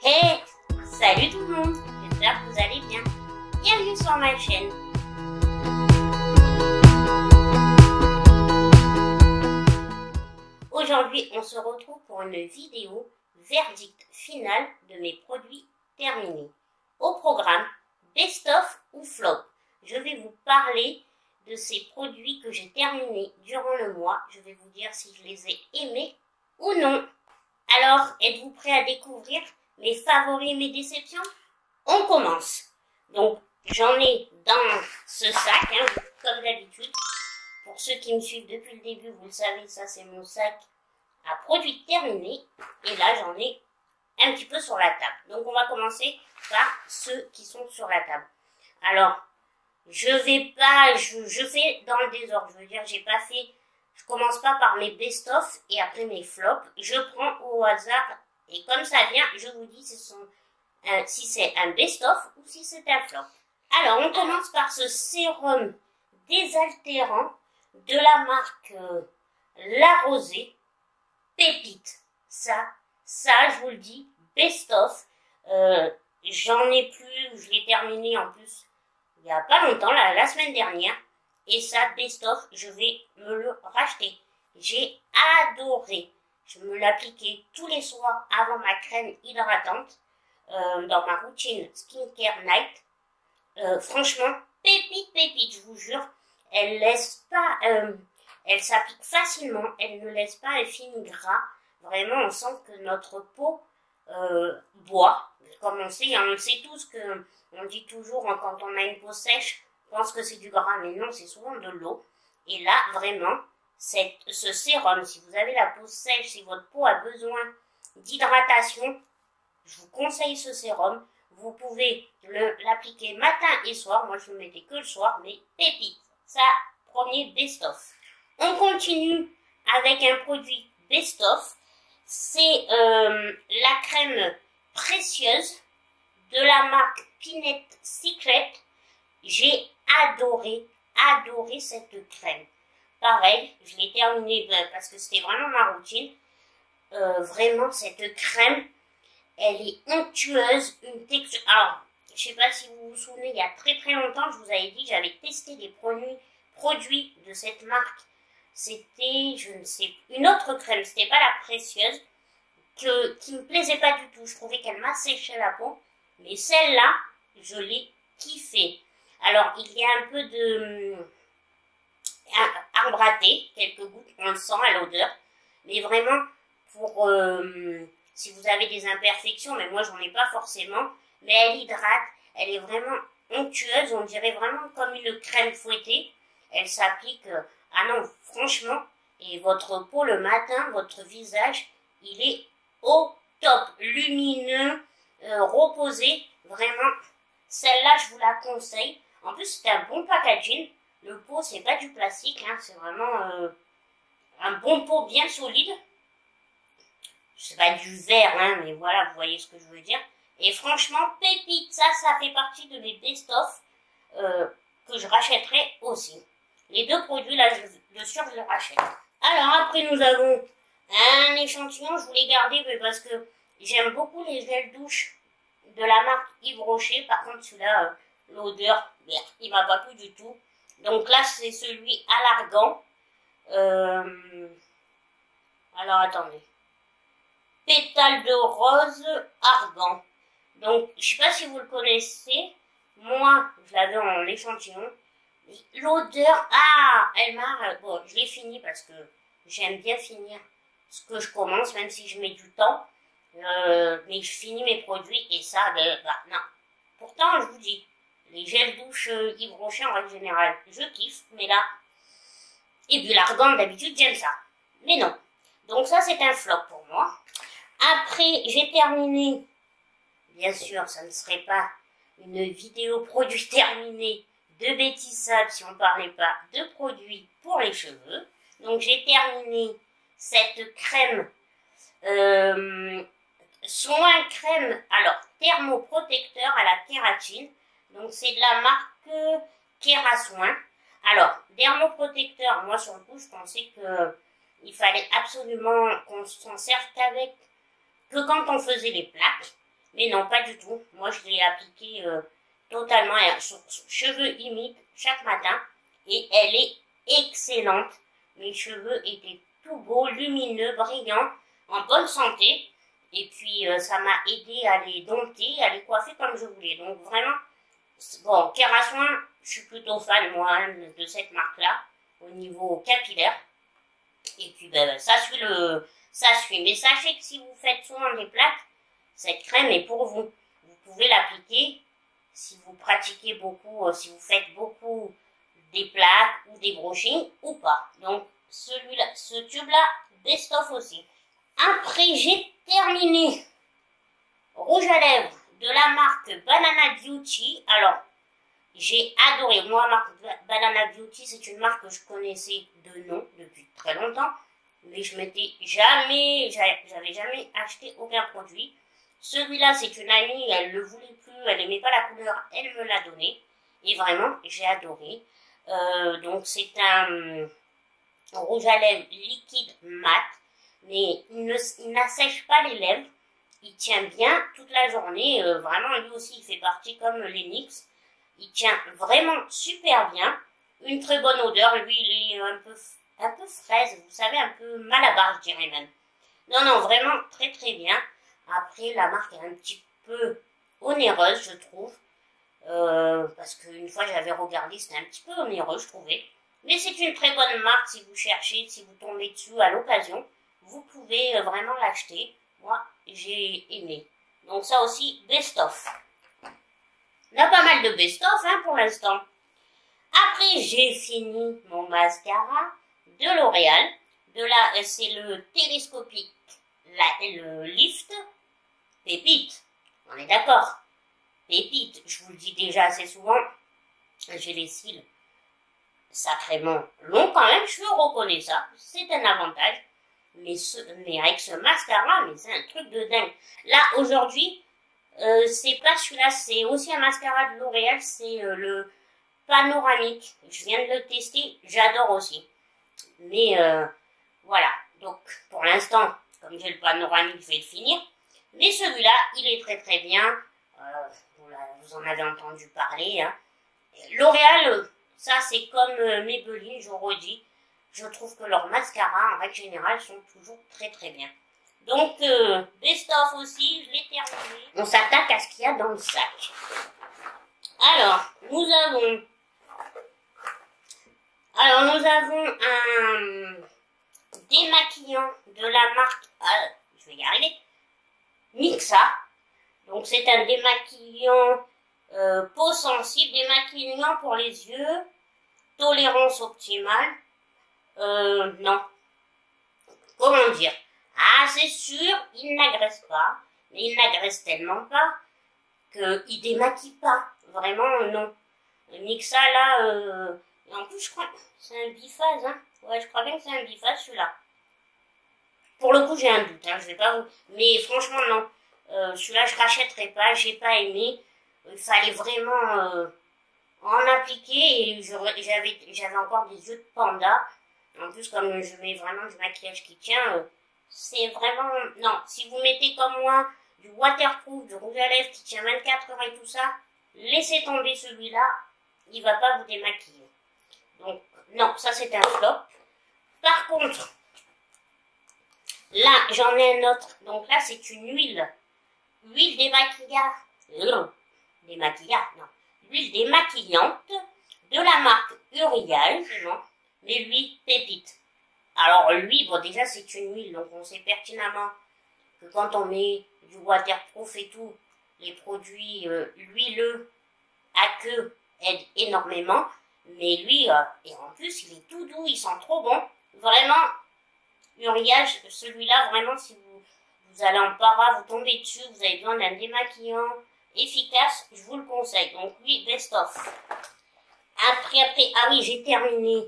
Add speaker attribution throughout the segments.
Speaker 1: Hey, salut tout le monde, j'espère que vous allez bien. Bienvenue sur ma chaîne. Aujourd'hui, on se retrouve pour une vidéo verdict final de mes produits terminés. Au programme, best-of ou flop. Je vais vous parler de ces produits que j'ai terminés durant le mois. Je vais vous dire si je les ai aimés ou non. Alors, êtes-vous prêts à découvrir mes favoris et mes déceptions? On commence. Donc, j'en ai dans ce sac, comme d'habitude. Pour ceux qui me suivent depuis le début, vous le savez, ça c'est mon sac à produits terminés. Et là, j'en ai un petit peu sur la table. Donc, on va commencer par ceux qui sont sur la table. Alors, je fais dans le désordre. Je veux dire, je commence pas par mes best-of et après mes flops. Je prends au hasard et comme ça vient, je vous dis si c'est un best-of ou si c'est un flop. Alors, on commence par ce sérum désaltérant de la marque La Rosée, Pépite. Ça, je vous le dis, best-of. J'en ai plus, je l'ai terminé en plus il n'y a pas longtemps, la semaine dernière. Et ça, best-of, je vais me le racheter. J'ai adoré. Je me l'appliquais tous les soirs avant ma crème hydratante dans ma routine Skincare Night. Franchement, pépite, je vous jure. Elle laisse pas, elle s'applique facilement. Elle ne laisse pas un film gras. Vraiment, on sent que notre peau boit. Comme on sait tous que on dit toujours quand on a une peau sèche, on pense que c'est du gras, mais non, c'est souvent de l'eau. Et là, vraiment, ce sérum, si vous avez la peau sèche, si votre peau a besoin d'hydratation, je vous conseille ce sérum. Vous pouvez l'appliquer matin et soir. Moi, je ne le mettais que le soir, mais pépite. Ça, premier best-of. On continue avec un produit best-of. C'est la crème précieuse de la marque Pinette Secret. J'ai adoré cette crème. Pareil, je l'ai terminée parce que c'était vraiment ma routine. Vraiment, cette crème, elle est onctueuse, une texture. Alors, je sais pas si vous vous souvenez, il y a très longtemps, je vous avais dit, j'avais testé des produits de cette marque. C'était, je ne sais, une autre crème, c'était pas la précieuse, qui me plaisait pas du tout. Je trouvais qu'elle m'asséchait la peau, mais celle-là, je l'ai kiffée. Alors, il y a un peu de arbre à thé, quelques gouttes, on le sent à l'odeur, mais vraiment, pour si vous avez des imperfections, mais moi j'en ai pas forcément, mais elle hydrate, elle est vraiment onctueuse, on dirait vraiment comme une crème fouettée. Elle s'applique, ah non, franchement, et votre peau le matin, votre visage, il est au top, lumineux, reposé, vraiment, celle-là je vous la conseille. En plus c'est un bon packaging, le pot c'est pas du plastique, c'est vraiment un bon pot bien solide. C'est pas du verre, mais voilà, vous voyez ce que je veux dire. Et franchement, pépite, ça fait partie de mes best-of que je rachèterai aussi. Les deux produits, là, de sûr, je les rachète. Alors, après, nous avons un échantillon. Je voulais garder parce que j'aime beaucoup les gels douche de la marque Yves Rocher. Par contre, celui-là, l'odeur, il m'a pas plu du tout. Donc là, c'est celui à l'argan. Alors, attendez. Pétale de rose argan. Donc, je sais pas si vous le connaissez. Moi, je l'avais en échantillon. L'odeur, elle m'a... Bon, je l'ai fini parce que j'aime bien finir ce que je commence, même si je mets du temps. Mais je finis mes produits et ça, non. Pourtant, je vous dis, les gels douche Yves Rocher, en règle générale, je kiffe. Mais là, et puis l'argan, d'habitude, j'aime ça. Mais non. Donc ça, c'est un flop pour moi. Après, j'ai terminé, bien sûr, ça ne serait pas une vidéo produit terminé de Bétissable si on ne parlait pas de produits pour les cheveux. Donc j'ai terminé cette crème, soin crème, alors thermoprotecteur à la kératine. Donc c'est de la marque Kerasoin. Alors, thermoprotecteur, moi sur le coup, je pensais que il fallait absolument qu'on s'en serve que quand on faisait les plaques. Mais non, pas du tout. Moi, je l'ai appliquée totalement sur cheveux humides chaque matin. Et elle est excellente. Mes cheveux étaient tout beaux, lumineux, brillants, en bonne santé. Et puis, ça m'a aidé à les dompter, à les coiffer comme je voulais. Donc, vraiment, bon, Kerasoin, je suis plutôt fan, moi, hein, de cette marque-là, au niveau capillaire. Et puis, ben, ça suit. Mais sachez que si vous faites souvent des plaques, cette crème est pour vous. Vous pouvez l'appliquer si vous pratiquez beaucoup, si vous faites beaucoup des plaques ou des brushings ou pas. Donc, celui-là, ce tube-là, best of aussi. Après, j'ai terminé rouge à lèvres de la marque Banana Beauty. Alors, j'ai adoré. Moi, Banana Beauty, c'est une marque que je connaissais de nom depuis très longtemps. Mais j'avais jamais acheté aucun produit. Celui-là, c'est une amie, elle le voulait plus, elle aimait pas la couleur, elle me l'a donné. Et vraiment, j'ai adoré. Donc, c'est un rouge à lèvres liquide mat. Mais il n'assèche pas les lèvres. Il tient bien toute la journée. Vraiment, lui aussi, il fait partie comme les NYX. Il tient vraiment super bien. Une très bonne odeur. Lui, il est un peu fraise. Vous savez, un peu malabar, je dirais même. Non, vraiment très très bien. Après, la marque est un petit peu onéreuse, je trouve. Parce qu'une fois, j'avais regardé, c'était un petit peu onéreux, je trouvais. Mais c'est une très bonne marque si vous cherchez, si vous tombez dessus à l'occasion. Vous pouvez vraiment l'acheter. Moi, j'ai aimé. Donc ça aussi, best-of. On a pas mal de best-of hein, pour l'instant. Après, j'ai fini mon mascara de L'Oréal. C'est le télescopique, le Lift Pépite. On est d'accord. Pépite, je vous le dis déjà assez souvent. J'ai les cils sacrément longs quand même. Je reconnais ça. C'est un avantage. Mais avec ce mascara, mais c'est un truc de dingue. Là, aujourd'hui, c'est pas celui-là, c'est aussi un mascara de L'Oréal, c'est le panoramique. Je viens de le tester, j'adore aussi. Mais voilà, donc pour l'instant, comme j'ai le panoramique, je vais le finir. Mais celui-là, il est très très bien. Vous en avez entendu parler. Hein. L'Oréal, ça c'est comme Maybelline, je redis. Je trouve que leurs mascaras, en règle générale, sont toujours très très bien. Donc, best-of aussi, je l'ai terminé. On s'attaque à ce qu'il y a dans le sac. Alors, nous avons un démaquillant de la marque, je vais y arriver, Mixa. Donc, c'est un démaquillant peau sensible, démaquillant pour les yeux, tolérance optimale. Non. Comment dire? Ah, c'est sûr, il n'agresse pas. Mais il n'agresse tellement pas qu'il démaquille pas. Vraiment, non. Mixa, là, et en plus, je crois que c'est un biphase, hein. Ouais, je crois bien que c'est un biphase, celui-là. Pour le coup, j'ai un doute, hein. Je vais pas vous... Mais franchement, non. Celui-là, je rachèterai pas. J'ai pas aimé. Il fallait vraiment en appliquer. Et j'avais encore des yeux de panda. En plus, comme je mets vraiment du maquillage qui tient, c'est vraiment... Non, si vous mettez comme moi du waterproof, du rouge à lèvres qui tient 24 heures et tout ça, laissez tomber celui-là, il va pas vous démaquiller. Donc, non, ça c'est un flop. Par contre, là, j'en ai un autre. Donc là, c'est une huile. Huile Huile démaquillante de la marque Urial, mais lui, pépite. Alors lui, bon déjà c'est une huile, donc on sait pertinemment que quand on met du waterproof et tout, les produits huileux à queue aident énormément. Mais lui, et en plus il est tout doux, il sent trop bon. Vraiment, Urial, celui-là, vraiment si vous allez en para, vous tombez dessus, vous avez besoin d'un démaquillant efficace, je vous le conseille. Donc lui, best of. Après, ah oui, j'ai terminé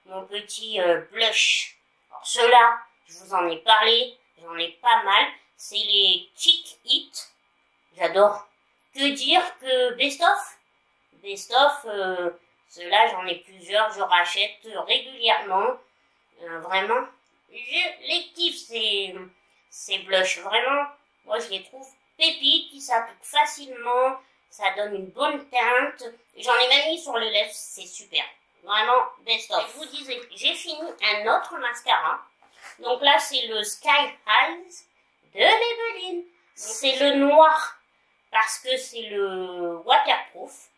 Speaker 1: mon petit blush. Alors ceux-là, je vous en ai parlé, j'en ai pas mal. C'est les Cheek It. J'adore. Que dire que best of? Best of, ceux-là, j'en ai plusieurs, je rachète régulièrement. Vraiment, je les kiffe ces blushs. Vraiment, moi je les trouve pépite, qui s'applique facilement, ça donne une bonne teinte. J'en ai même mis sur les lèvres, c'est super. Vraiment, best of. Je vous disais, j'ai fini un autre mascara. Donc là, c'est le Sky Eyes de Maybelline. C'est le noir parce que c'est le waterproof.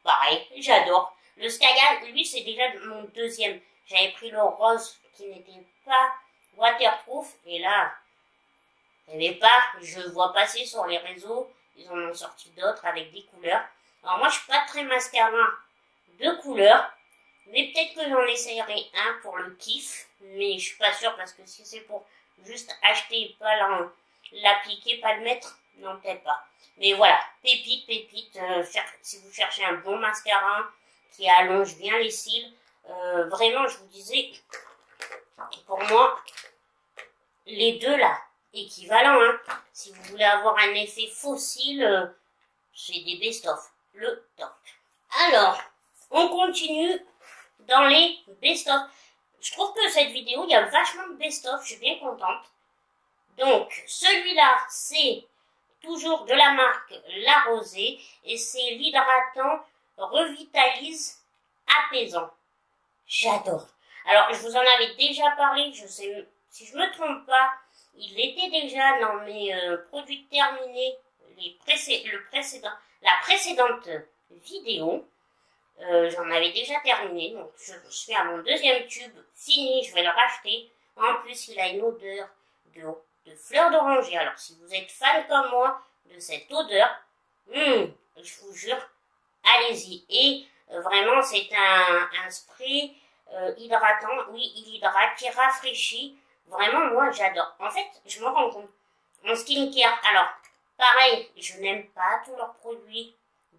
Speaker 1: Pareil, j'adore. Le Sky Eyes, lui, c'est déjà mon deuxième. J'avais pris le rose qui n'était pas waterproof. Et là, il n'y avait pas. Je vois passer sur les réseaux. Ils en ont sorti d'autres avec des couleurs. Alors moi, je suis pas très mascara de couleurs. Mais peut-être que j'en essayerai un pour le kiff. Mais je suis pas sûre parce que si c'est pour juste acheter et pas l'appliquer, pas le mettre, non, peut-être pas. Mais voilà, pépite, pépite. Si vous cherchez un bon mascara qui allonge bien les cils, vraiment, je vous disais, pour moi, les deux là, équivalents. Hein. Si vous voulez avoir un effet faux cils, c'est des best-of. Le top. Alors, on continue dans les best-of. Je trouve que cette vidéo, il y a vachement de best-of. Je suis bien contente. Donc, celui-là, c'est toujours de la marque La Rosée. Et c'est l'hydratant Revitalise Apaisant. J'adore. Alors, je vous en avais déjà parlé. Je sais, si je me trompe pas, il était déjà dans mes produits terminés. La précédente vidéo. J'en avais déjà terminé, donc je suis à mon deuxième tube fini, je vais le racheter. En plus, il a une odeur de fleur d'oranger. Alors, si vous êtes fan comme moi de cette odeur, je vous jure, allez-y. Et vraiment, c'est un spray hydratant, oui, il hydrate, qui rafraîchit. Vraiment, moi, j'adore. En fait, je me rends compte, en skincare, alors, pareil, je n'aime pas tous leurs produits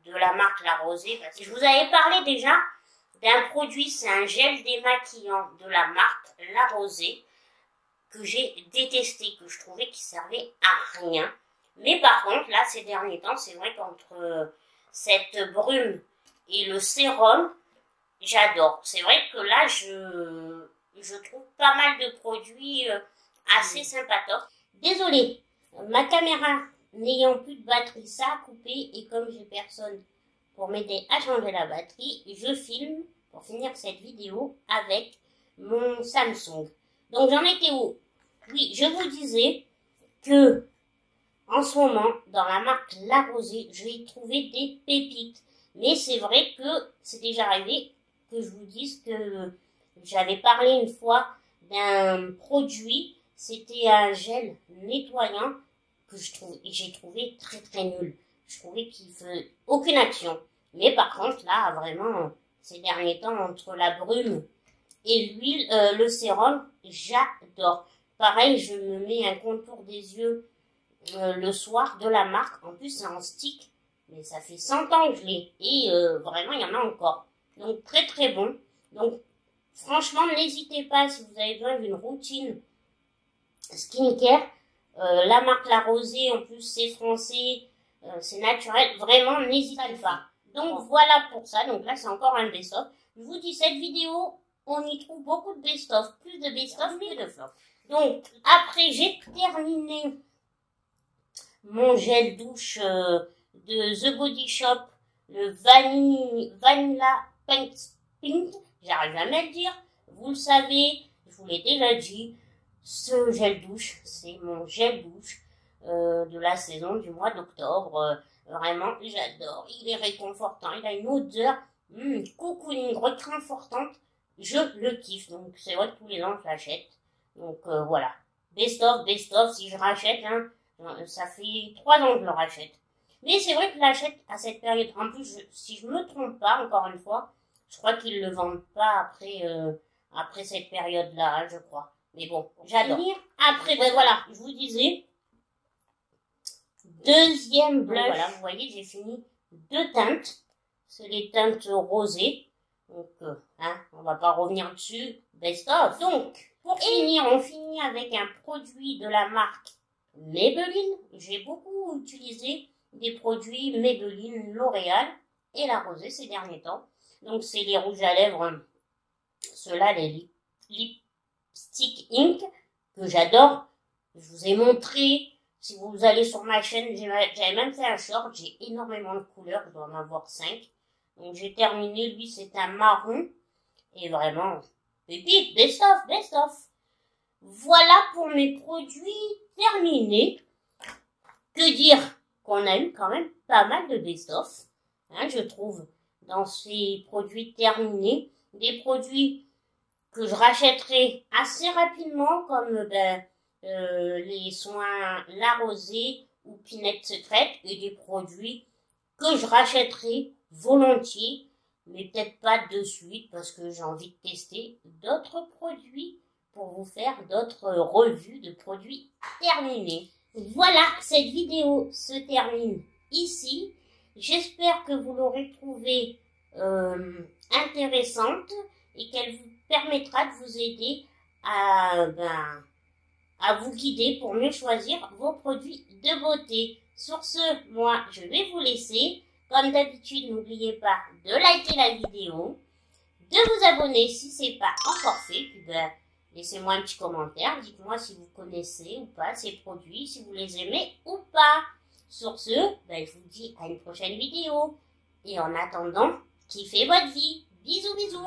Speaker 1: de la marque La Rosée. Parce que je vous avais parlé déjà d'un produit, c'est un gel démaquillant de la marque La Rosée que j'ai détesté, que je trouvais qu'il servait à rien. Mais par contre, là, ces derniers temps, c'est vrai qu'entre cette brume et le sérum, j'adore. C'est vrai que là, je trouve pas mal de produits assez sympatoques. Désolée, ma caméra n'ayant plus de batterie, ça a coupé, et comme j'ai personne pour m'aider à changer la batterie, je filme pour finir cette vidéo avec mon Samsung. Donc j'en étais où? Oui, je vous disais que en ce moment, dans la marque La Rosée, j'ai trouvé des pépites. Mais c'est vrai que c'est déjà arrivé que je vous dise que j'avais parlé une fois d'un produit, c'était un gel nettoyant que j'ai trouvé très très nul. Je trouvais qu'il faisait aucune action. Mais par contre, là, vraiment, ces derniers temps, entre la brume et l'huile, le sérum, j'adore. Pareil, je me mets un contour des yeux le soir de la marque. En plus, c'est en stick, mais ça fait 100 ans que je l'ai. Et vraiment, il y en a encore. Donc, très très bon. Donc, franchement, n'hésitez pas si vous avez besoin d'une routine skincare. La marque La Rosée, en plus c'est français, c'est naturel, vraiment n'hésitez pas. Donc voilà pour ça, donc là c'est encore un best-of. Je vous dis, cette vidéo, on y trouve beaucoup de best-of, plus de best-of que de flop. Donc après j'ai terminé mon gel douche de The Body Shop, le Vanilla Pink, j'arrive jamais à le dire, vous le savez, je vous l'ai déjà dit. Ce gel douche, c'est mon gel douche de la saison du mois d'octobre. Vraiment, j'adore. Il est réconfortant. Il a une odeur cocooning, réconfortante. Je le kiffe. Donc, c'est vrai que tous les ans, je l'achète. Donc, voilà. Best of, si je rachète, hein, ça fait 3 ans que je le rachète. Mais c'est vrai que je l'achète à cette période. En plus, si je me trompe pas, encore une fois, je crois qu'ils le vendent pas après cette période-là, hein, je crois. Mais bon, j'adore. Après, ben voilà, je vous disais, deuxième blush. Voilà, vous voyez, j'ai fini 2 teintes. C'est les teintes rosées. Donc, on va pas revenir dessus. Best of. Donc, pour finir, on finit avec un produit de la marque Maybelline. J'ai beaucoup utilisé des produits Maybelline, L'Oréal et La Rosée ces derniers temps. Donc, c'est les rouges à lèvres, ceux-là, les Lipstick Ink, que j'adore. Je vous ai montré Si vous allez sur ma chaîne, j'avais même fait un short, j'ai énormément de couleurs, je dois en avoir 5. Donc j'ai terminé, lui c'est un marron. Et vraiment, pépite, best of, best of. Voilà pour mes produits terminés. Que dire qu'on a eu quand même pas mal de best of, hein, je trouve, dans ces produits terminés. Des produits que je rachèterai assez rapidement, comme les soins La Rosée ou Pinette Secrète, et des produits que je rachèterai volontiers, mais peut-être pas de suite parce que j'ai envie de tester d'autres produits pour vous faire d'autres revues de produits terminés. Voilà, cette vidéo se termine ici. J'espère que vous l'aurez trouvée intéressante et qu'elle vous permettra de vous aider à vous guider pour mieux choisir vos produits de beauté. Sur ce, moi, je vais vous laisser. Comme d'habitude, n'oubliez pas de liker la vidéo, de vous abonner si ce n'est pas encore fait, puis laissez-moi un petit commentaire, dites-moi si vous connaissez ou pas ces produits, si vous les aimez ou pas. Sur ce, je vous dis à une prochaine vidéo. Et en attendant, kiffez votre vie. Bisous, bisous.